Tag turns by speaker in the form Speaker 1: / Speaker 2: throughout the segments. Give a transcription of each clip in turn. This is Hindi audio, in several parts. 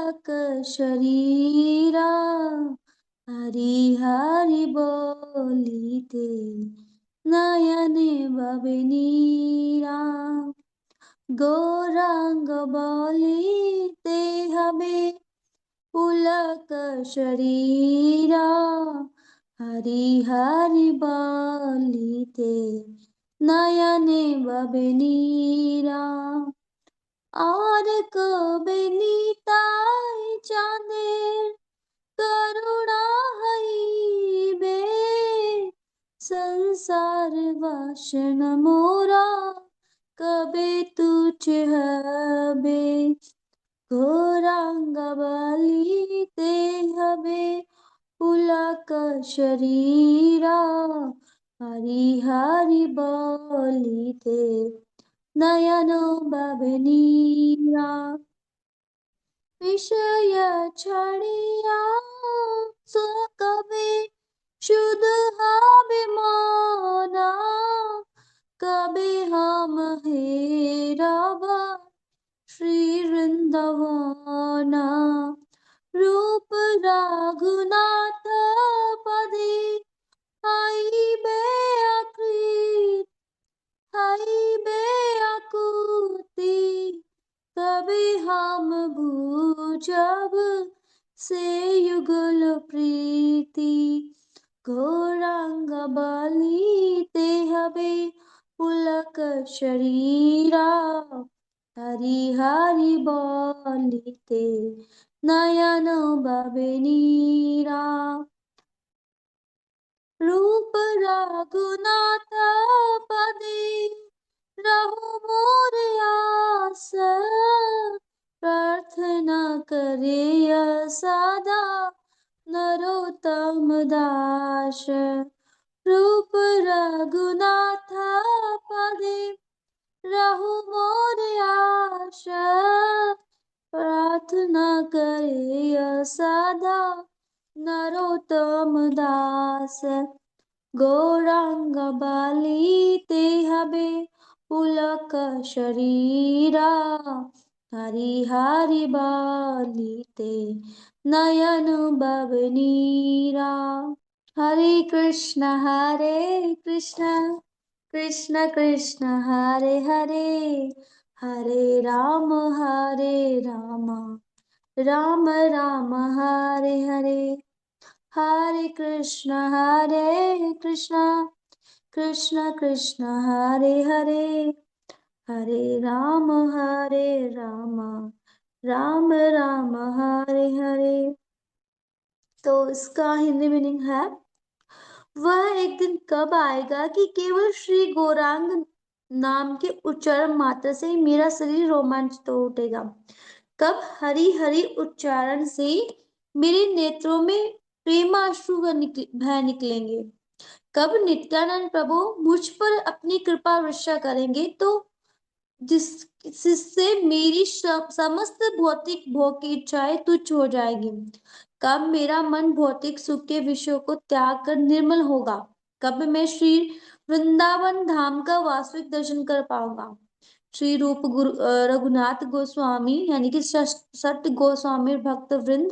Speaker 1: पुलक शरीरा हरि हरि बोलिते नयने बवे नीरा गौरांग बोलिते हबे पुलक शरीरा हरि हरि बोलिते नयने बवे नीरा और कबे निताई चाँदेर करुणा हईबे संसार वासन मोरा कबे तुझ हबे गौरांग बलिते हबे पुलक शरीरा हरि हरि बोलिते नयनो बवे नीरा विषय छड़िया सो कबे शुद्ध हाबे मोना कबे हम हेरब श्री वृंदावना रूप रघुनाथ पदे आईबे आकृत आईबे आकुति कभी हम भूजब से युगल प्रीति गौरांग बलिते हबे पुलक शरीरा हरि हरि बोलिते नयन बवे नीरा रूप रघुनाथ पदे रहु मोर आस प्रार्थना करे सदा नरोत्तम दास रूप रघुनाथ पदे रहु मोर आस प्रार्थना करे सदा नरोत्तम दास गौरांग बलिते हबे पुलक शरीरा हरि हरि बोलिते नयन बवे नीरा हरे कृष्ण कृष्ण कृष्ण हरे हरे हरे राम राम राम हरे हरे हरे कृष्ण कृष्ण कृष्ण हरे हरे हरे राम राम राम हरे हरे। तो इसका हिंदी मीनिंग है, वह एक दिन कब आएगा कि केवल श्री गौरांग नाम के उच्चारण मात्र से मेरा शरीर रोमांचित हो उठेगा। कब हरि हरि उच्चारण से मेरे नेत्रों में प्रेमाश्रु बह निकलेंगे। कब नित्यानंद प्रभु मुझ पर अपनी कृपा वर्षा करेंगे तो जिससे मेरी समस्त भौतिक भोग की इच्छाएं तुच्छ हो जाएगी। कब मेरा मन भौतिक सुख के विषयों को त्याग कर निर्मल होगा। कब मैं श्री वृंदावन धाम का वास्तविक दर्शन कर पाऊंगा। श्री रूप रघुनाथ गोस्वामी यानी कि सत्य गोस्वामी भक्त वृंद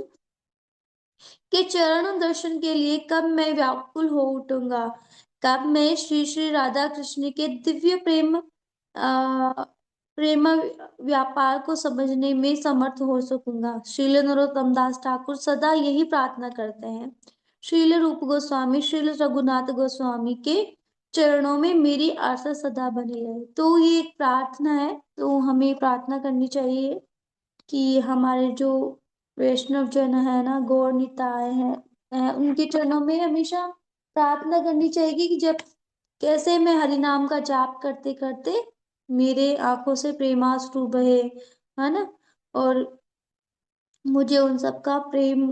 Speaker 1: के चरण दर्शन के लिए कब मैं व्याकुल हो उठूंगा। कब मैं श्री श्री राधा कृष्ण के दिव्य प्रेम व्यापार को समझने में समर्थ हो सकूंगा। श्रील नरोत्तम दास ठाकुर सदा यही प्रार्थना करते हैं। श्रील रूप गोस्वामी श्रील रघुनाथ गोस्वामी के चरणों में मेरी आशा सदा बनी रहे। तो ये एक प्रार्थना है, तो हमें प्रार्थना करनी चाहिए कि हमारे जो वैष्णव जन है ना, गौर निताय है, उनके चरणों में हमेशा प्रार्थना करनी चाहिए कि जब कैसे मैं हरि नाम का जाप करते करते मेरे आंखों से प्रेमाश्रु बहे, है ना, और मुझे उन सबका प्रेम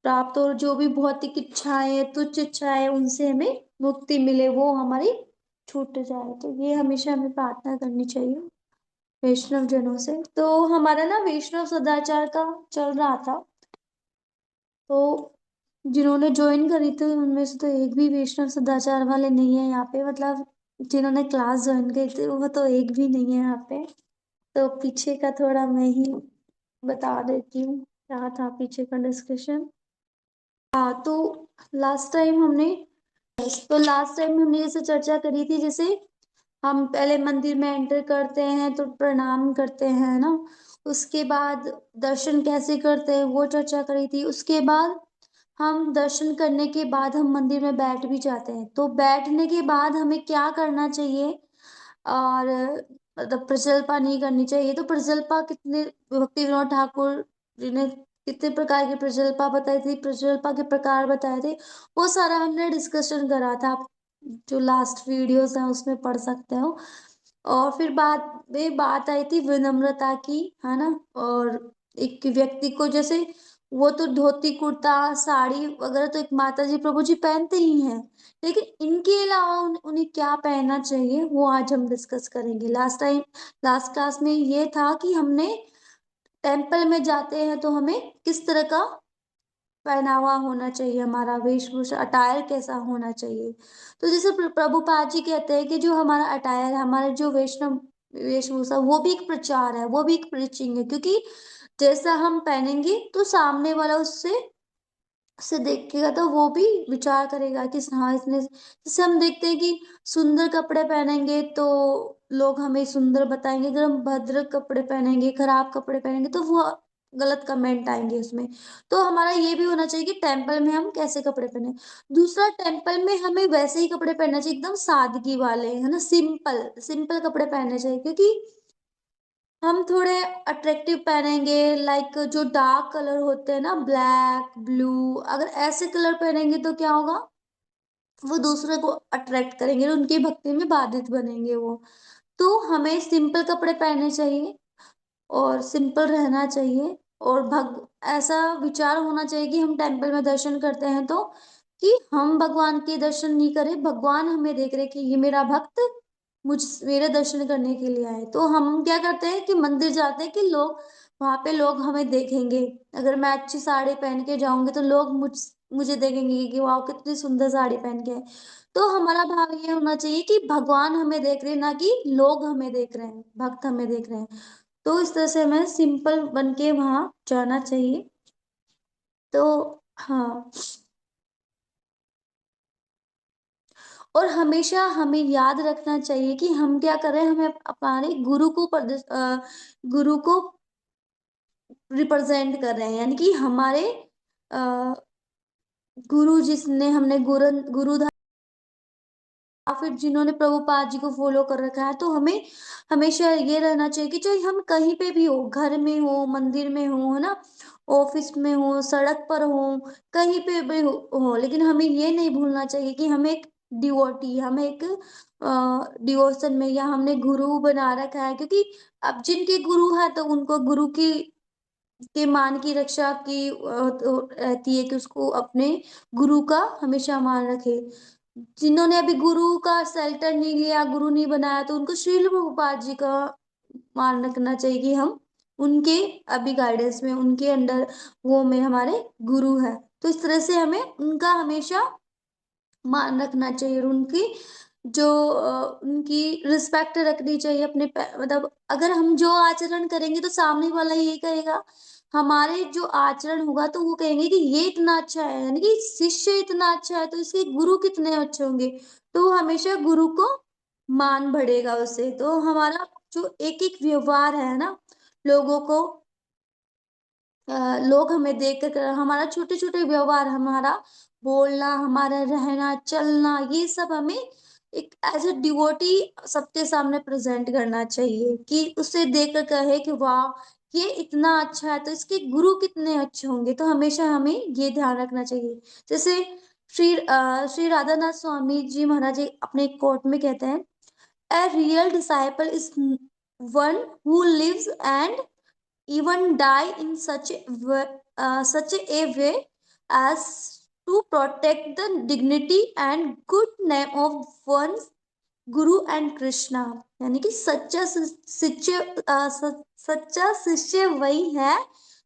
Speaker 1: प्राप्त और जो भी भौतिक इच्छाएं तुच्छ इच्छाएं उनसे हमें मुक्ति मिले, वो हमारी छूट जाए। तो ये हमेशा हमें प्रार्थना करनी चाहिए वैष्णव जनों से। तो हमारा ना वैष्णव सदाचार का चल रहा था, तो जिन्होंने ज्वाइन करी थी उनमें से तो एक भी वैष्णव सदाचार वाले नहीं है यहाँ पे, मतलब जिन्होंने क्लास ज्वाइन करी थी वो तो एक भी नहीं है यहाँ पे। तो पीछे का थोड़ा मैं ही बता देती हूँ। क्या था पीछे का डिस्कशन? हाँ, तो लास्ट टाइम हमने जैसे चर्चा करी थी, जैसे हम पहले मंदिर में एंटर करते हैं तो प्रणाम करते हैं ना, उसके बाद दर्शन कैसे करते हैं वो चर्चा करी थी। उसके बाद हम दर्शन करने के बाद हम मंदिर में बैठ भी जाते हैं, तो बैठने के बाद हमें क्या करना चाहिए, और मतलब प्रजल्पा नहीं करनी चाहिए। तो प्रजल्पा कितने, भक्ति विनोद ठाकुर जी ने कितने प्रकार की प्रजल्पा बताई थी, प्रजल्पा के प्रकार बताए थे, वो सारा हमने डिस्कशन करा था। आप जो लास्ट वीडियोस हैं उसमें पढ़ सकते हो। और फिर बात आई थी विनम्रता की, है ना। और एक व्यक्ति को जैसे, वो तो धोती कुर्ता साड़ी वगैरह तो एक माता जी प्रभु जी पहनते ही हैं, लेकिन इनके अलावा उन्हें क्या पहनना चाहिए वो आज हम डिस्कस करेंगे। लास्ट क्लास में ये था कि हमने टेम्पल में जाते हैं तो हमें किस तरह का पहनावा होना चाहिए, हमारा वेशभूषा अटायर कैसा होना चाहिए। तो जैसे प्रभुपाद जी कहते हैं कि जो हमारा अटायर है, हमारे जो वैष्णव वेशभूषा, वो भी एक प्रचार है, वो भी एक प्रीचिंग है, क्योंकि जैसा हम पहनेंगे तो सामने वाला उससे से देखेगा तो वो भी विचार करेगा कि हाँ इसने, जैसे हम देखते हैं कि सुंदर कपड़े पहनेंगे तो लोग हमें सुंदर बताएंगे, अगर हम भद्र कपड़े पहनेंगे, खराब कपड़े पहनेंगे तो वो गलत कमेंट आएंगे उसमें। तो हमारा ये भी होना चाहिए कि टेम्पल में हम कैसे कपड़े पहने। दूसरा, टेम्पल में हमें वैसे ही कपड़े पहनने चाहिए, एकदम सादगी वाले, है ना, सिंपल सिंपल कपड़े पहनने चाहिए, क्योंकि हम थोड़े अट्रैक्टिव पहनेंगे, लाइक जो डार्क कलर होते हैं ना, ब्लैक ब्लू, अगर ऐसे कलर पहनेंगे तो क्या होगा, वो दूसरे को अट्रैक्ट करेंगे और उनकी भक्ति में बाधित बनेंगे वो। तो हमें सिंपल कपड़े पहनने चाहिए और सिंपल रहना चाहिए। और ऐसा विचार होना चाहिए कि हम टेम्पल में दर्शन करते हैं तो कि हम भगवान के दर्शन नहीं करें, भगवान हमें देख रहे कि ये मेरा भक्त मेरे दर्शन करने के लिए आए। तो हम क्या करते हैं कि मंदिर जाते हैं कि लोग, वहां पे लोग हमें देखेंगे, अगर मैं अच्छी साड़ी पहन के जाऊंगी तो लोग मुझे देखेंगे कि वाह कितनी सुंदर साड़ी पहन के है। तो हमारा भाव ये होना चाहिए कि भगवान हमें देख रहे हैं, ना कि लोग हमें देख रहे हैं, भक्त हमें देख रहे हैं। तो इस तरह से हमें सिंपल बन के वहां जाना चाहिए। तो हाँ, और हमेशा हमें याद रखना चाहिए कि हम क्या कर रहे हैं, हमें हमारे गुरु को रिप्रेजेंट कर रहे हैं, यानी कि हमारे अ, गुरु जिसने हमने गुरु या फिर जिन्होंने प्रभुपाद जी को फॉलो कर रखा है, तो हमें हमेशा ये रहना चाहिए कि चाहे हम कहीं पे भी हो, घर में हो, मंदिर में हो, है ना, ऑफिस में हो, सड़क पर हो, कहीं पे भी हो, लेकिन हमें ये नहीं भूलना चाहिए कि हमें एक डिवोटी, हमें एक डिवोशन में, या हमने गुरु बना रखा है, क्योंकि अब जिनके गुरु है तो उनको गुरु की के मान की रक्षा की तो रहती है कि उसको अपने गुरु का हमेशा मान रखे। जिन्होंने अभी गुरु का शेल्टर नहीं लिया, गुरु नहीं बनाया, तो उनको श्रील प्रभुपाद जी का मान रखना चाहिए कि हम उनके अभी गाइडेंस में, उनके अंडर वो में हमारे गुरु है। तो इस तरह से हमें उनका हमेशा मान रखना चाहिए, और उनकी रिस्पेक्ट रखनी चाहिए अपने मतलब अगर हम जो आचरण करेंगे तो सामने वाला ये कहेगा, हमारे जो आचरण होगा तो वो कहेंगे कि ये इतना अच्छा है, यानी कि शिष्य इतना अच्छा है तो इसके गुरु कितने अच्छे होंगे। तो हमेशा गुरु को मान बढ़ेगा उससे। तो हमारा जो एक एक व्यवहार है ना, लोगों को लोग हमें देख कर हमारा छोटे छोटे व्यवहार, हमारा बोलना, हमारा रहना चलना, ये सब हमें एक एज ए डिवोटी सबके सामने प्रेजेंट करना चाहिए, कि उसे देख कर कहे कि वाह ये इतना अच्छा है तो इसके गुरु कितने अच्छे होंगे। तो हमेशा हमें ये ध्यान रखना चाहिए। जैसे श्री राधानाथ स्वामी जी महाराज जी अपने कोट में कहते हैं, a real disciple is one who lives and even die in such a way as to protect the dignity and good name of one's Guru and Krishna. यानी कि सच्चा शिष्य वही है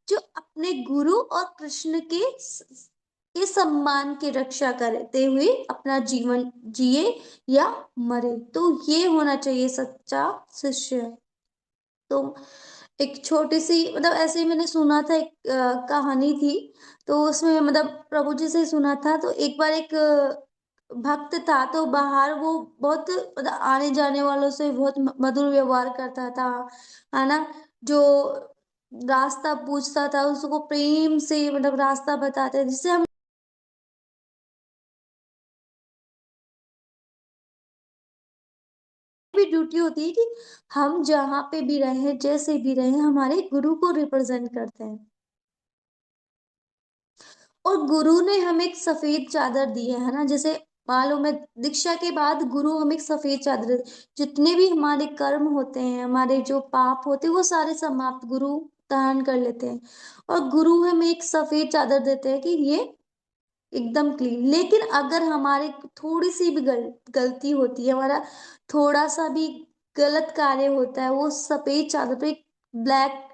Speaker 1: जो अपने गुरु और कृष्ण के सम्मान की रक्षा करते हुए अपना जीवन जिए या मरे। तो ये होना चाहिए सच्चा शिष्य। तो एक छोटी सी मतलब ऐसे ही मैंने सुना था, एक कहानी थी। तो उसमें मतलब प्रभु जी से सुना था। तो एक बार एक भक्त था, तो बाहर वो बहुत मतलब आने जाने वालों से बहुत मधुर व्यवहार करता था, है ना। जो रास्ता पूछता था उसको प्रेम से मतलब रास्ता बताते थे, जिससे हम भी ड्यूटी होती है कि हम जहाँ पे भी रहे, जैसे भी रहे, हमारे गुरु को रिप्रेजेंट करते हैं। और गुरु ने हमें एक सफेद चादर दी है ना। जैसे मान लो मैं दीक्षा के बाद गुरु हमें एक सफेद चादर जितने भी हमारे कर्म होते हैं, हमारे जो पाप होते हैं, वो सारे समाप्त गुरु धारण कर लेते हैं। और गुरु हमें एक सफेद चादर देते हैं कि ये एकदम क्लीन। लेकिन अगर हमारे थोड़ी सी भी गलती होती है, हमारा थोड़ा सा भी गलत कार्य होता है, वो सफेद चादर पे एक ब्लैक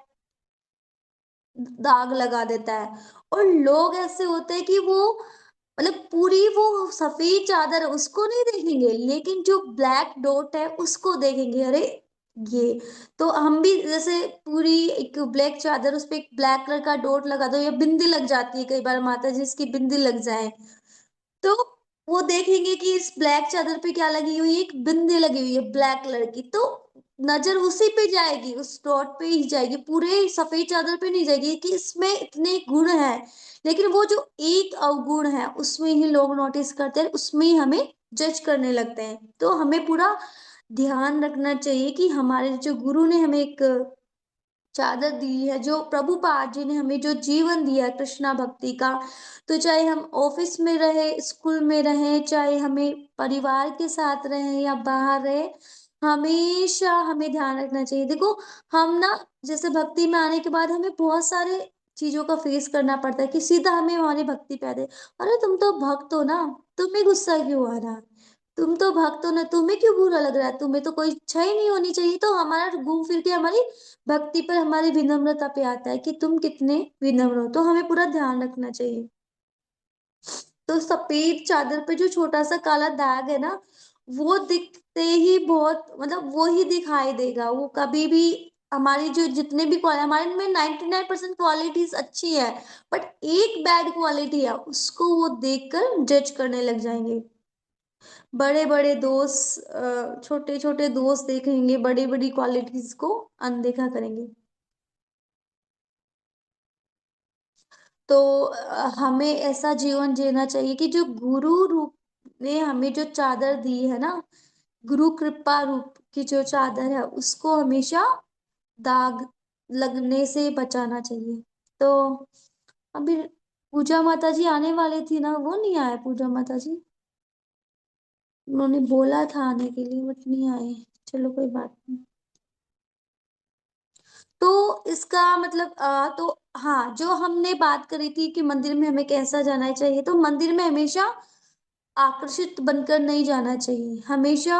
Speaker 1: दाग लगा देता है। और लोग ऐसे होते हैं कि वो मतलब पूरी वो सफेद चादर है उसको नहीं देखेंगे, लेकिन जो ब्लैक डॉट है उसको देखेंगे। अरे ये तो हम भी जैसे पूरी एक ब्लैक चादर उस पे एक ब्लैक कलर का डॉट लगा दो, या बिंदी लग जाती है कई बार, माता जी इसकी बिंदी लग जाए, तो वो देखेंगे कि इस ब्लैक चादर पे क्या लगी हुई है, एक बिंदी लगी हुई है ब्लैक कलर की। तो नजर उसी पे जाएगी, उस डॉट पे ही जाएगी, पूरे सफेद चादर पे नहीं जाएगी कि इसमें इतने गुण हैं। लेकिन वो जो एक अवगुण है उसमें ही लोग नोटिस करते हैं, उसमें ही हमें जज करने लगते हैं। तो हमें पूरा ध्यान रखना चाहिए कि हमारे जो गुरु ने हमें एक चादर दी है, जो प्रभुपाद जी ने हमें जो जीवन दिया है कृष्णा भक्ति का। तो चाहे हम ऑफिस में रहे, स्कूल में रहे, चाहे हमें परिवार के साथ रहे या बाहर रहे, हमेशा हमें ध्यान रखना चाहिए। देखो हम ना जैसे भक्ति में आने के बाद हमें बहुत सारे चीजों का फेस करना पड़ता है कि सीधा हमें हमारी भक्ति पे आते, अरे तुम तो भक्त हो ना, तुम्हें गुस्सा क्यों आ रहा है, तुम तो भक्त हो ना, तुम्हें क्यों बुरा लग रहा है, तुम्हें तो कोई इच्छा ही नहीं होनी चाहिए। तो हमारा घूम फिर के हमारी भक्ति पर हमारी विनम्रता पे आता है कि तुम कितने विनम्र हो। तो हमें पूरा ध्यान रखना चाहिए। तो सफेद चादर पे जो छोटा सा काला दाग है ना, वो दिखते ही बहुत मतलब वो ही दिखाई देगा। वो कभी भी हमारी जो जितने भी हमारे में 99% क्वालिटीज अच्छी है, बट एक बैड क्वालिटी है, उसको वो देखकर जज करने लग जाएंगे। बड़े बड़े दोस्त छोटे छोटे दोस्त देखेंगे, बड़ी बड़ी क्वालिटीज को अनदेखा करेंगे। तो हमें ऐसा जीवन जीना चाहिए कि जो गुरु रूप ने हमें जो चादर दी है ना, गुरु कृपा रूप की जो चादर है, उसको हमेशा दाग लगने से बचाना चाहिए। तो अभी पूजा माता जी आने वाली थी ना, वो नहीं आए पूजा माता जी। उन्होंने बोला था आने के लिए बट नहीं आए। चलो कोई बात नहीं। तो इसका मतलब तो हाँ, जो हमने बात करी थी कि मंदिर में हमें कैसा जाना चाहिए, तो मंदिर में हमेशा आकर्षित बनकर नहीं जाना चाहिए, हमेशा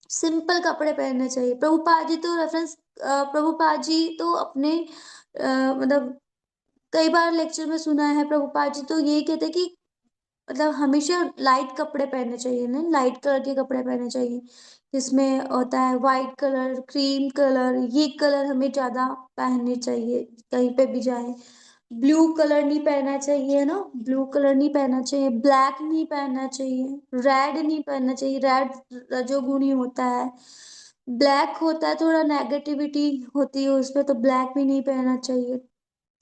Speaker 1: सिंपल कपड़े पहनने चाहिए। प्रभुपाद जी तो रेफरेंस प्रभुपाद जी तो अपने मतलब कई बार लेक्चर में सुना है, प्रभुपाद जी तो यही कहते हैं कि मतलब हमेशा लाइट कपड़े पहनने चाहिए ना, लाइट कलर के कपड़े पहनने चाहिए। जिसमें होता है वाइट कलर, क्रीम कलर, ये कलर हमें ज्यादा पहनने चाहिए कहीं पे भी जाए। ब्लू कलर नहीं पहनना चाहिए ना, ब्लू कलर नहीं पहनना चाहिए, ब्लैक नहीं पहनना चाहिए, रेड नहीं पहनना चाहिए, रेड रजोगुणी होता है। ब्लैक होता है थोड़ा नेगेटिविटी होती है उसपे, तो ब्लैक भी नहीं पहनना चाहिए।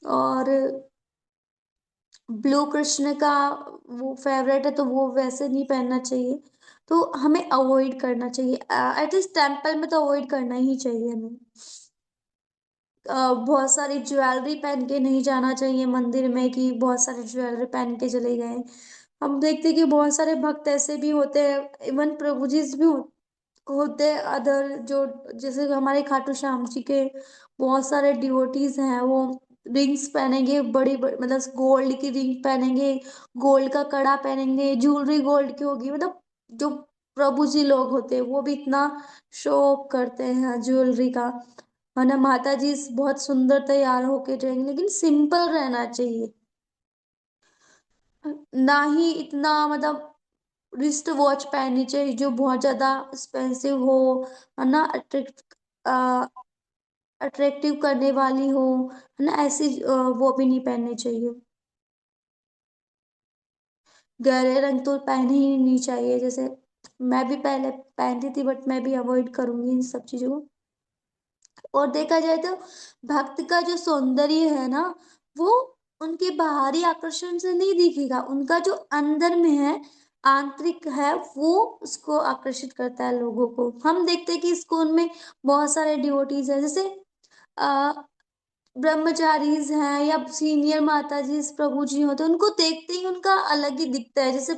Speaker 1: और ब्लू कृष्ण का वो फेवरेट है, तो वो वैसे नहीं पहनना चाहिए। तो हमें अवॉइड करना चाहिए, एटलीस्ट टेम्पल में तो अवॉइड करना ही चाहिए हमें। बहुत सारी ज्वेलरी पहन के नहीं जाना चाहिए मंदिर में कि बहुत सारी ज्वेलरी पहन के चले गए। हम देखते हैं कि बहुत सारे भक्त ऐसे भी होते हैं, इवन प्रभु जी भी होते हैं अदर जो, जैसे हमारे खाटू श्याम जी के बहुत सारे डिवोटीज हैं, वो रिंग्स पहनेंगे, बड़ी मतलब गोल्ड की रिंग पहनेंगे, गोल्ड का कड़ा पहनेंगे, ज्वेलरी गोल्ड की होगी। मतलब जो प्रभु जी लोग होते हैं वो भी इतना शो ऑफ करते हैं ज्वेलरी का, है ना। माता जी बहुत सुंदर तैयार होके जाएंगे, लेकिन सिंपल रहना चाहिए। ना ही इतना मतलब रिस्ट वॉच पहननी चाहिए जो बहुत ज्यादा एक्सपेंसिव हो, है ना, अट्रैक्ट अट्रैक्टिव करने वाली हो, है ना, ऐसी वो भी नहीं पहननी चाहिए। गहरे रंग तो पहने ही नहीं चाहिए, जैसे मैं भी पहले पहनती थी, बट मैं भी अवॉइड करूंगी इन सब चीजों को। और देखा जाए तो भक्त का जो सौंदर्य है ना, वो उनके बाहरी आकर्षण से नहीं दिखेगा, उनका जो अंदर में है, आंतरिक है, वो उसको आकर्षित करता है लोगों को। हम देखते हैं कि स्कूल में बहुत सारे डिवोटीज है, जैसे आ, ब्रह्मचारीज हैं या सीनियर माता जी प्रभु जी होते हैं, उनको देखते ही उनका अलग ही दिखता है। जैसे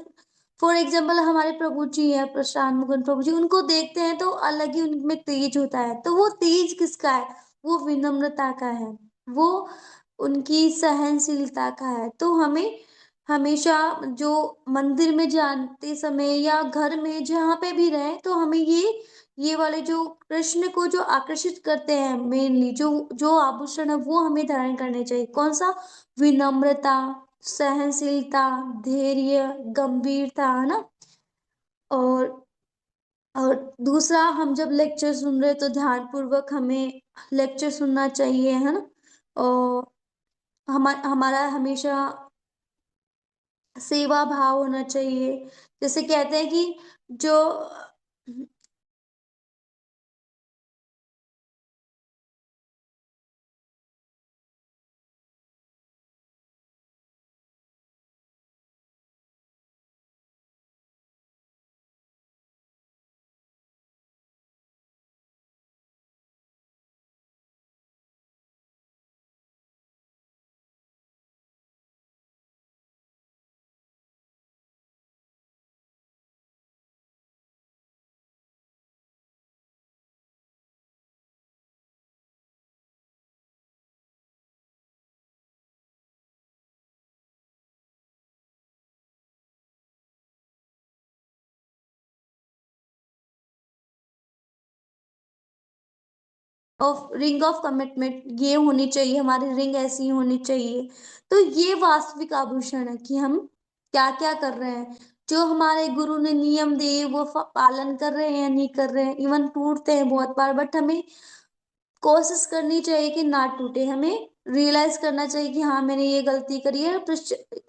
Speaker 1: फॉर एग्जाम्पल हमारे प्रभु जी है, प्रशांत मुकुंद प्रभु जी, उनको देखते हैं तो अलग ही उनमें तेज होता है। तो वो तेज किसका है? वो विनम्रता का है, वो उनकी सहनशीलता का है। तो हमें हमेशा जो मंदिर में जाते समय या घर में जहाँ पे भी रहे, तो हमें ये वाले जो कृष्ण को जो आकर्षित करते हैं, मेनली जो जो आभूषण है, वो हमें धारण करने चाहिए। कौन सा? विनम्रता, सहनशीलता, धैर्य, गंभीरता, है ना। और और दूसरा, हम जब लेक्चर सुन रहे तो ध्यान पूर्वक हमें लेक्चर सुनना चाहिए, है ना। और हमारा हमेशा सेवा भाव होना चाहिए। जैसे कहते हैं कि जो ऑफ रिंग ऑफ कमिटमेंट ये होनी चाहिए, हमारी रिंग ऐसी होनी चाहिए। तो ये वास्तविक आभूषण है कि हम क्या क्या कर रहे हैं, जो हमारे गुरु ने नियम दिए वो पालन कर रहे हैं या नहीं कर रहे हैं। इवन टूटते हैं बहुत बार, बट हमें कोशिश करनी चाहिए कि ना टूटे। हमें रियलाइज करना चाहिए कि हाँ मैंने ये गलती करी है।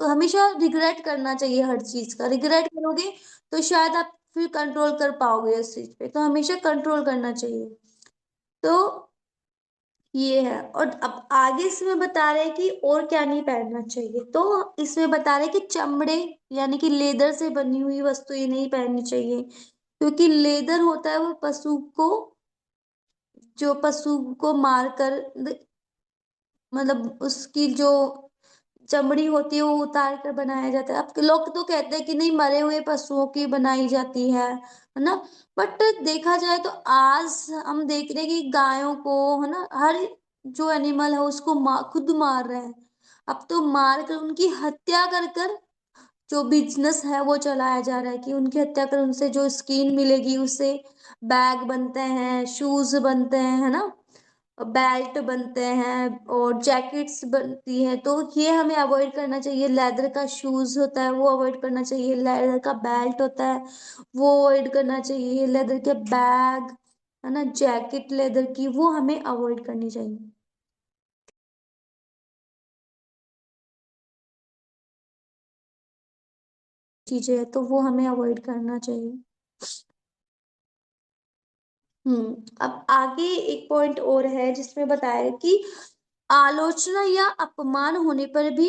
Speaker 1: हमेशा रिग्रेट करना चाहिए, हर चीज का रिग्रेट करोगे तो शायद आप फिर कंट्रोल कर पाओगे उस चीज पे। तो हमेशा कंट्रोल करना चाहिए। तो ये है। और अब आगे इसमें बता रहे हैं कि और क्या नहीं पहनना चाहिए। तो इसमें बता रहे हैं कि चमड़े यानी कि लेदर से बनी हुई वस्तुएं नहीं पहननी चाहिए, क्योंकि लेदर होता है वो पशु को, जो पशु को मारकर, मतलब उसकी जो चमड़ी होती है वो उतार कर बनाया जाता है। अब के लोग तो कहते हैं कि नहीं, मरे हुए पशुओं की बनाई जाती है ना। बट देखा जाए तो आज हम देख रहे हैं कि गायों को, है ना, हर जो एनिमल है उसको खुद मार रहे हैं। अब तो मार कर उनकी हत्या कर कर जो बिजनेस है वो चलाया जा रहा है, कि उनकी हत्या कर उनसे जो स्किन मिलेगी उससे बैग बनते हैं, शूज बनते हैं, है ना, बेल्ट बनते हैं और जैकेट्स बनती है। तो ये हमें अवॉइड करना चाहिए। लेदर का शूज होता है वो अवॉइड करना चाहिए, लेदर का बेल्ट होता है वो अवॉइड करना चाहिए, लेदर के बैग, है ना, जैकेट लेदर की, वो हमें अवॉइड करनी चाहिए। चीजें है तो वो हमें अवॉइड करना चाहिए। अब आगे एक पॉइंट और है जिसमें बताया कि आलोचना या अपमान होने पर भी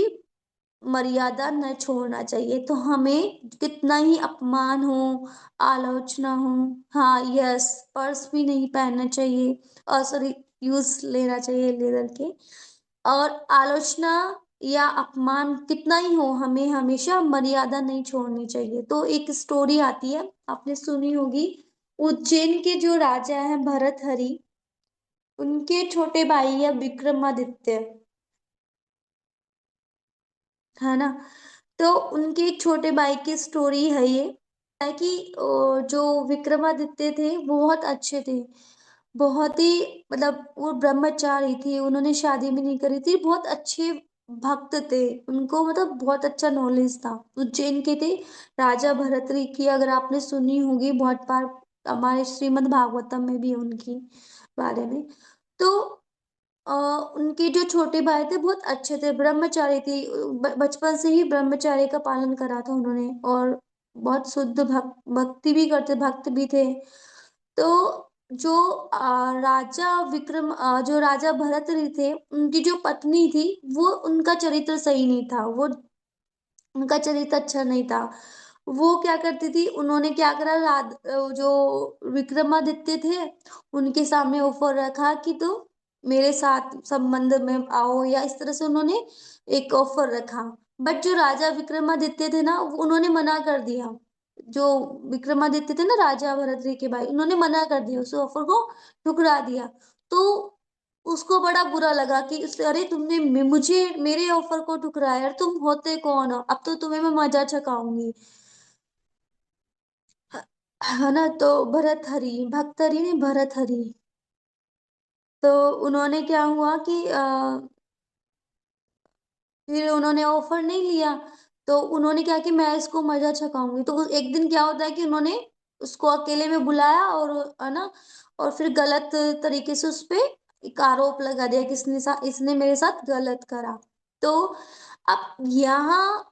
Speaker 1: मर्यादा न छोड़ना चाहिए। तो हमें कितना ही अपमान हो, आलोचना हो, हाँ यस, पर्स भी नहीं पहनना चाहिए, और सॉरी, यूज लेना चाहिए लेदर के। और आलोचना या अपमान कितना ही हो, हमें हमेशा मर्यादा नहीं छोड़नी चाहिए। तो एक स्टोरी आती है, आपने सुनी होगी। उज्जैन के जो राजा हैं भरतहरि, उनके छोटे भाई है विक्रमादित्य, है ना। तो उनके एक छोटे भाई की स्टोरी है ये, है कि जो विक्रमादित्य थे वो बहुत अच्छे थे, बहुत ही, मतलब वो ब्रह्मचारी थे, उन्होंने शादी भी नहीं करी थी, बहुत अच्छे भक्त थे, उनको मतलब बहुत अच्छा नॉलेज था। उज्जैन के थे राजा भरतरी की, अगर आपने सुनी होगी बहुत बार, हमारे श्रीमद् भागवतम में भी है उनकी बारे में। तो अ, उनके जो छोटे भाई थे बहुत अच्छे थे, ब्रह्मचारी थे। बचपन से ही ब्रह्मचार्य का पालन करा था उन्होंने और बहुत शुद्ध भक्ति भी करते, भक्त भी थे। तो जो जो राजा भरत थे, उनकी जो पत्नी थी, वो उनका चरित्र सही नहीं था। वो उनका चरित्र अच्छा नहीं था। वो क्या करती थी, उन्होंने क्या करा, जो विक्रमादित्य थे, उनके सामने ऑफर रखा कि तो मेरे साथ संबंध में आओ, या इस तरह से उन्होंने एक ऑफर रखा। बट जो राजा विक्रमादित्य थे ना, उन्होंने मना कर दिया। जो विक्रमादित्य थे ना, राजा भरतरी के भाई, उन्होंने मना कर दिया, उस ऑफर को ठुकरा दिया। तो उसको बड़ा बुरा लगा कि अरे तुमने मुझे मेरे ऑफर को ठुकराया यार, तुम होते कौन हो, अब तो तुम्हें मैं मजा चखाऊंगी। है ना। तो भरतहरि, भक्तहरि नहीं, भरतहरि। तो उन्होंने क्या हुआ कि फिर उन्होंने ऑफर नहीं लिया। तो उन्होंने क्या कि मैं इसको मजा चखाऊंगी। तो एक दिन क्या होता है कि उन्होंने उसको अकेले में बुलाया, और है ना, और फिर गलत तरीके से उस पे एक आरोप लगा दिया कि इसने मेरे साथ गलत करा। तो अब यहाँ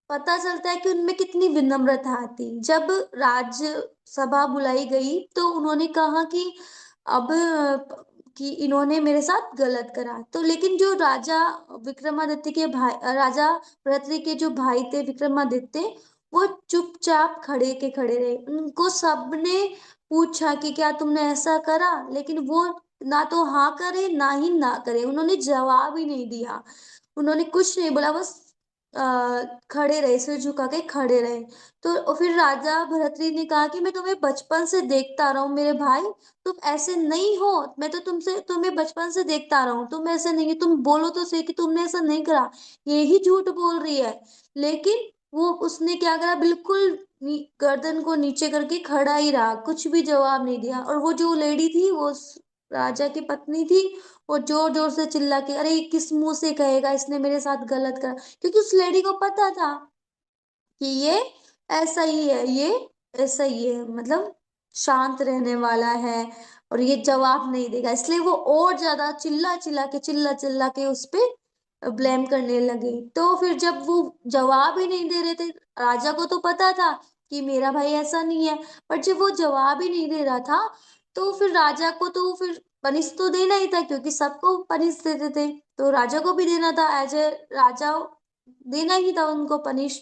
Speaker 1: पता चलता है कि उनमें कितनी विनम्रता थी। जब राज्यसभा बुलाई गई, तो उन्होंने कहा कि अब कि इन्होंने मेरे साथ गलत करा। तो लेकिन जो राजा पृथ्वी के जो भाई थे विक्रमादित्य, वो चुपचाप खड़े के खड़े रहे। उनको सबने पूछा कि क्या तुमने ऐसा करा, लेकिन वो ना तो हाँ करे ना ही ना करे, उन्होंने जवाब ही नहीं दिया। उन्होंने कुछ नहीं बोला, बस खड़े रहे, सिर झुका के खड़े रहे। तो और फिर राजा भरतरी ने कहा कि मैं तुम्हें बचपन से देखता रहा हूँ मेरे भाई, तुम ऐसे नहीं हो। मैं तो तुम्हें बचपन से देखता रहा हूँ, तुम ऐसे नहीं, तुम बोलो तो सही कि तुमने ऐसा नहीं करा। ये ही झूठ बोल रही है। लेकिन वो उसने क्या करा, बिल्कुल गर्दन को नीचे करके खड़ा ही रहा, कुछ भी जवाब नहीं दिया। और वो जो लेडी थी, वो राजा की पत्नी थी, वो जोर जोर से चिल्ला के, अरे ये किस मुंह से कहेगा इसने मेरे साथ गलत करा, क्योंकि उस लेडी को पता था कि ये ऐसा ही है, ये ऐसा ही है, मतलब शांत रहने वाला है और ये जवाब नहीं देगा। इसलिए वो और ज्यादा चिल्ला चिल्ला के उस पे ब्लेम करने लगे। तो फिर जब वो जवाब ही नहीं दे रहे थे, राजा को तो पता था कि मेरा भाई ऐसा नहीं है, पर जब वो जवाब ही नहीं दे रहा था, तो फिर राजा को तो फिर पनिश तो देना ही था, क्योंकि सबको पनिश देते थे, तो राजा को भी देना था, एज ए राजा देना ही था उनको पनिश।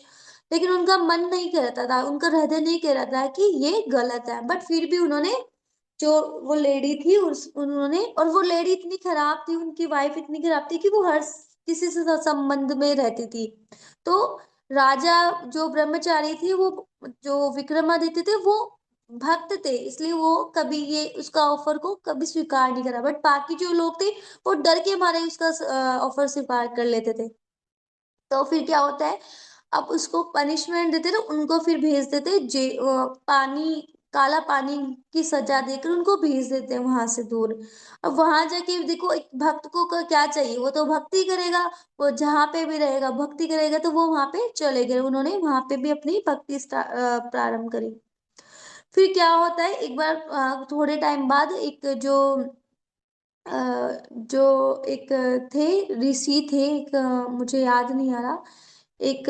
Speaker 1: लेकिन उनका मन नहीं करता था, उनका हृदय नहीं कह रहा था कि ये गलत है, बट फिर भी उन्होंने, जो वो लेडी थी उन्होंने, और वो लेडी इतनी खराब थी, उनकी वाइफ इतनी खराब थी कि वो हर किसी से संबंध में रहती थी। तो राजा जो ब्रह्मचारी थी, वो जो विक्रमादित्य थे, वो भक्त थे, इसलिए वो कभी ये उसका ऑफर को कभी स्वीकार नहीं करा। बट बाकी जो लोग थे, वो डर के मारे उसका ऑफर स्वीकार कर लेते थे। तो फिर क्या होता है, अब उसको पनिशमेंट देते ना, उनको फिर भेज देते पानी, काला पानी की सजा देकर उनको भेज देते हैं वहां से दूर। अब वहां जाके देखो, एक भक्त को क्या चाहिए, वो तो भक्ति करेगा। वो जहाँ पे भी रहेगा भक्ति करेगा, तो वो वहां पे चले गए, उन्होंने वहां पे भी अपनी भक्ति प्रारंभ करी। फिर क्या होता है, एक बार थोड़े टाइम बाद एक अ, जो एक थे, ऋषि थे, एक मुझे याद नहीं आ रहा, एक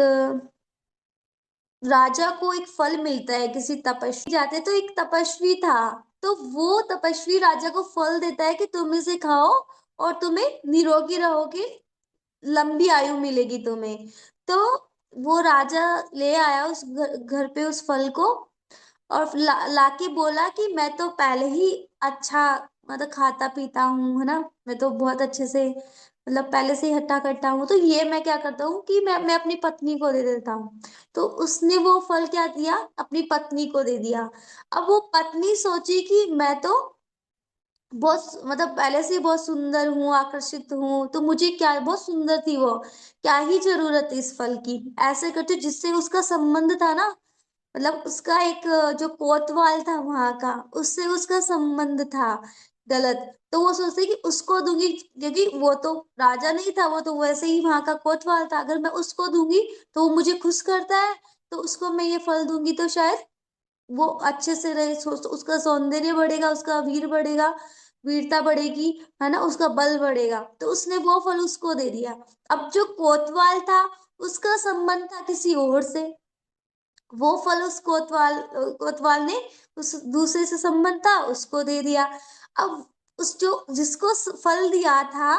Speaker 1: राजा को एक फल मिलता है, किसी तपस्वी जाते, तो एक तपस्वी था। तो वो तपस्वी राजा को फल देता है कि तुम इसे खाओ और तुम्हें निरोगी रहोगे, लंबी आयु मिलेगी तुम्हें। तो वो राजा ले आया उस घर पे उस फल को, और लाके बोला कि मैं तो पहले ही अच्छा, मतलब खाता पीता हूँ, है ना, मैं तो बहुत अच्छे से, मतलब पहले से ही हट्टा कट्टा हूँ, तो ये मैं क्या करता हूँ कि मैं अपनी पत्नी को दे देता हूँ। तो उसने वो फल क्या दिया, अपनी पत्नी को दे दिया। अब वो पत्नी सोची कि मैं तो बहुत, मतलब पहले से ही बहुत सुंदर हूँ, आकर्षित हूँ, तो मुझे क्या, बहुत सुंदर थी वो, क्या ही जरूरत है इस फल की, ऐसे करते जिससे उसका संबंध था ना, मतलब उसका एक जो कोतवाल था वहां का, उससे उसका संबंध था गलत। तो वो सोचते कि उसको दूंगी, क्योंकि वो तो राजा नहीं था, वो तो वैसे ही वहां का कोतवाल था, अगर मैं उसको दूंगी तो वो मुझे खुश करता है, तो उसको मैं ये फल दूंगी तो शायद वो अच्छे से रहे, उसका सौंदर्य बढ़ेगा, उसका वीर बढ़ेगा। वीरता बढ़ेगी, है ना, उसका बल बढ़ेगा, तो उसने वो फल उसको दे दिया। अब जो कोतवाल था, उसका संबंध था किसी और से, वो फल उस कोतवाल ने उस दूसरे से संबंध था, उसको दे दिया। अब उस जो जिसको फल दिया था,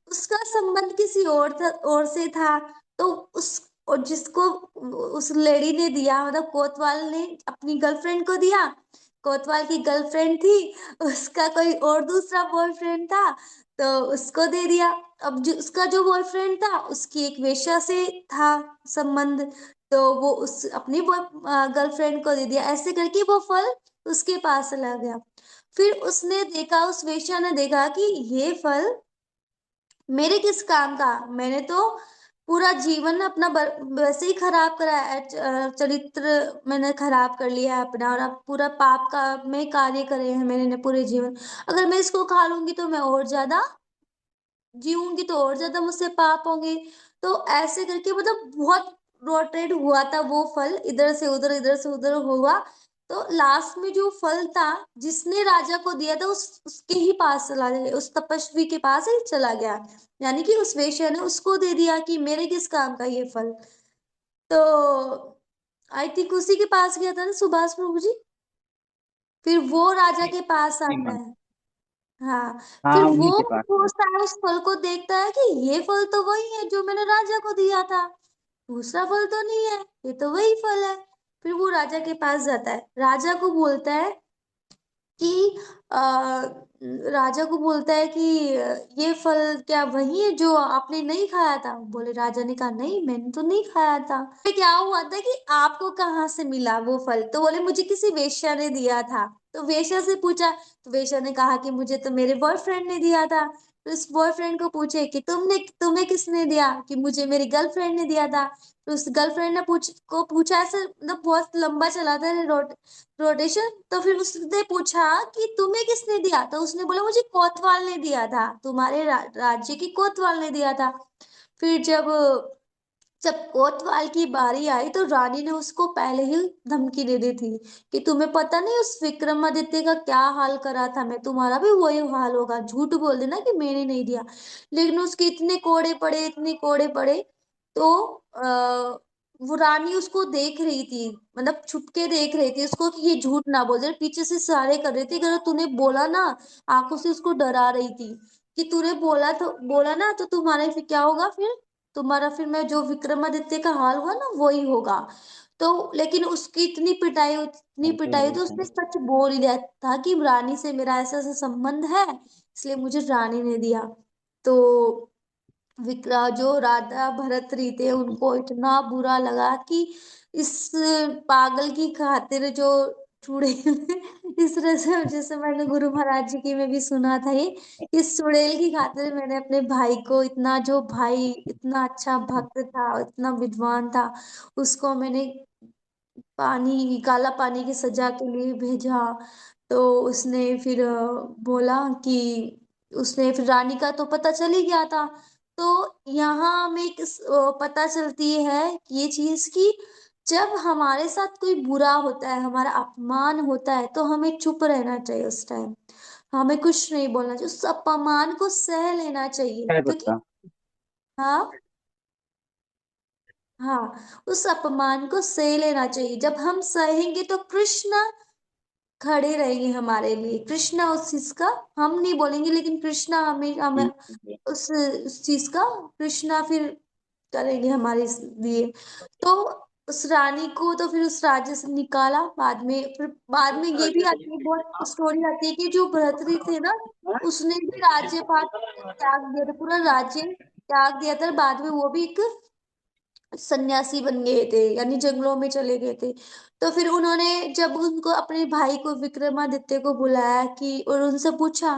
Speaker 1: उसका संबंध किसी और था, और से था, तो उस और जिसको उस लेडी ने दिया, मतलब कोतवाल ने अपनी गर्लफ्रेंड को दिया, कोतवाल की गर्लफ्रेंड थी, उसका कोई और दूसरा बॉयफ्रेंड था, तो उसको दे दिया। अब जो उसका जो बॉयफ्रेंड था, उसकी एक वेश्या से था संबंध, तो वो उस अपनी गर्लफ्रेंड को दे दिया। ऐसे करके वो फल उसके पास चला गया। फिर उसने देखा, उस वेश्या ने देखा कि ये फल मेरे किस काम का, मैंने तो पूरा जीवन अपना वैसे ही खराब करा है, चरित्र मैंने खराब कर लिया है अपना, और अब पूरा पाप का में कार्य करे हैं मैंने पूरे जीवन। अगर मैं इसको खा लूंगी तो मैं और ज्यादा जीऊंगी, तो और ज्यादा मुझसे पाप होंगे। तो ऐसे करके मतलब बहुत रोटेट हुआ था वो फल, इधर से उधर, इधर से उधर हुआ। तो लास्ट में जो फल था, जिसने राजा को दिया था, उसके ही पास चला गया, उस तपस्वी के पास ही चला गया। यानी कि उस वेश्या ने उसको दे दिया कि मेरे किस काम का ये फल। तो आई थिंक उसी के पास गया था ना सुभाष प्रभु जी। फिर वो राजा के पास
Speaker 2: जी
Speaker 1: आता
Speaker 2: हाँ।
Speaker 1: है। हाँ। फिर
Speaker 2: हाँ,
Speaker 1: वो
Speaker 2: उन्हीं के पास है।
Speaker 1: सोचता है, उस फल को देखता है कि ये फल तो वही है जो मैंने राजा को दिया था, दूसरा फल तो नहीं है, ये तो वही फल है। फिर वो राजा के पास जाता है, राजा को बोलता है कि राजा को बोलता है कि ये फल क्या वही है जो आपने नहीं खाया था। बोले, राजा ने कहा, नहीं मैंने तो नहीं खाया था। फिर क्या हुआ था कि आपको कहाँ से मिला वो फल, तो बोले मुझे किसी वेश्या ने दिया था। तो वेश्या से पूछा, तो वेश्या ने कहा कि मुझे तो मेरे बॉयफ्रेंड ने दिया था। तो उस बॉयफ्रेंड को पूछे कि तुम्हें किसने दिया, कि मुझे मेरी गर्लफ्रेंड ने दिया था। तो उस गर्लफ्रेंड ने पूछा, ऐसे मतलब बहुत लंबा चला था रोटेशन। तो फिर उसने पूछा कि तुम्हें किसने दिया, तो उसने बोला मुझे कोतवाल ने दिया था, तुम्हारे राज्य की कोतवाल ने दिया था। फिर जब जब कोतवाल की बारी आई, तो रानी ने उसको पहले ही धमकी दे दी थी कि तुम्हें पता नहीं उस विक्रमादित्य का क्या हाल करा था मैं, तुम्हारा भी वही हाल होगा, झूठ बोल देना कि मैंने नहीं दिया। लेकिन उसके इतने कोड़े पड़े, इतने कोड़े पड़े। तो वो रानी उसको देख रही थी, मतलब छुपके देख रही थी उसको कि ये झूठ ना बोल दे, पीछे से इशारे कर रही थी, अगर तूने बोला ना, आंखों से उसको डरा रही थी कि तूने बोला ना तो तुम्हारे फिर क्या होगा, फिर तुम्हारा फिर मैं जो विक्रमादित्य का हाल हुआ ना वही होगा। तो लेकिन उसकी इतनी
Speaker 2: ऐसे
Speaker 1: पिटाई,
Speaker 2: ही
Speaker 1: तो
Speaker 2: था।
Speaker 1: उसने सच बोल ही दिया था कि रानी से मेरा ऐसा ऐसा संबंध है, इसलिए मुझे रानी ने दिया। तो विक्रा जो राजा भरत रीते, उनको इतना बुरा लगा कि इस पागल की खातिर जो चुड़ैल इस तरह से, जैसे मैंने गुरु महाराज जी की में भी सुना था ये, इस चुड़ैल की खातिर मैंने अपने भाई को, इतना जो भाई इतना अच्छा भक्त था, इतना विद्वान था, उसको मैंने काला पानी की सजा के लिए भेजा। तो उसने फिर बोला कि उसने फिर रानी का तो पता चल ही गया था। तो यहाँ हमें पता चलती है कि ये चीज की, जब हमारे साथ कोई बुरा होता है, हमारा अपमान होता है, तो हमें चुप रहना चाहिए उस टाइम, हमें कुछ नहीं बोलना चाहिए, उस अपमान को सह लेना चाहिए,
Speaker 2: है
Speaker 1: क्योंकि
Speaker 2: पक्का।
Speaker 1: हाँ, हाँ, उस अपमान को सह लेना चाहिए। जब हम सहेंगे तो कृष्ण खड़े रहेंगे हमारे लिए, कृष्णा उस चीज का हम नहीं बोलेंगे, लेकिन कृष्णा हमें हमें
Speaker 2: जी जी।
Speaker 1: उस चीज का कृष्णा फिर करेंगे हमारे लिए। तो उस रानी को तो फिर उस राज्य से निकाला, बाद में फिर बाद में ये भी आती है, बहुत स्टोरी आती है कि जो भर्तृहरि थे ना, उसने भी राज्यपाट त्याग दिया था, पूरा राज्य त्याग दिया था, बाद में वो भी एक सन्यासी बन गए थे, यानी जंगलों में चले गए थे। तो फिर उन्होंने जब उनको अपने भाई को विक्रमादित्य को बुलाया कि, और उनसे पूछा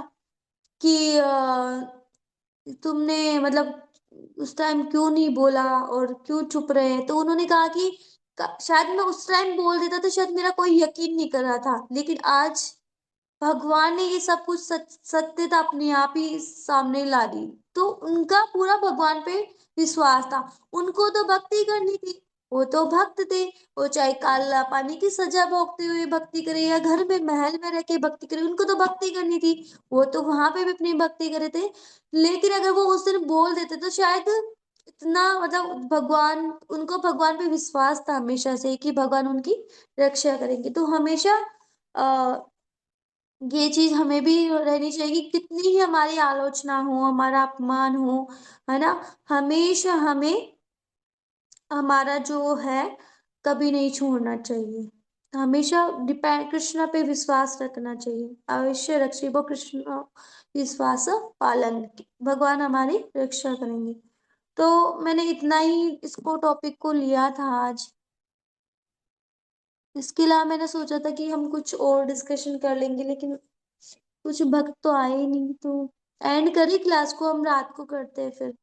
Speaker 1: कि तुमने मतलब उस टाइम क्यों नहीं बोला और क्यों चुप रहे, तो उन्होंने कहा कि शायद मैं उस टाइम बोल देता तो शायद मेरा कोई यकीन नहीं कर रहा था, लेकिन आज भगवान ने ये सब कुछ सत्यता अपने आप ही सामने ला दी। तो उनका पूरा भगवान पे विश्वास था, उनको तो भक्ति करनी थी, वो तो भक्त थे। वो चाहे काला पानी की सजा भोगते हुए भक्ति करे या घर में महल में रह के भक्ति करे, उनको तो भक्ति करनी थी। वो तो वहां पे भी अपनी भक्ति करे थे। लेकिन अगर वो उस दिन बोल देते तो शायद इतना मतलब भगवान, उनको भगवान पे विश्वास था हमेशा से कि भगवान उनकी रक्षा करेंगे। तो हमेशा आ, ये चीज हमें भी रहनी चाहिए कि कितनी ही हमारी आलोचना हो, हमारा अपमान हो, है ना, हमेशा हमें हमारा जो है कभी नहीं छोड़ना चाहिए। हमेशा डिपेंड कृष्ण पे विश्वास रखना चाहिए। अवश्य रक्षिबो कृष्ण विश्वास पालन, भगवान हमारी रक्षा करेंगे। तो मैंने इतना ही इसको टॉपिक को लिया था आज। इसके अलावा मैंने सोचा था कि हम कुछ और डिस्कशन कर लेंगे, लेकिन कुछ भक्त तो आए ही नहीं, तो एंड करें क्लास को, हम रात को करते हैं फिर।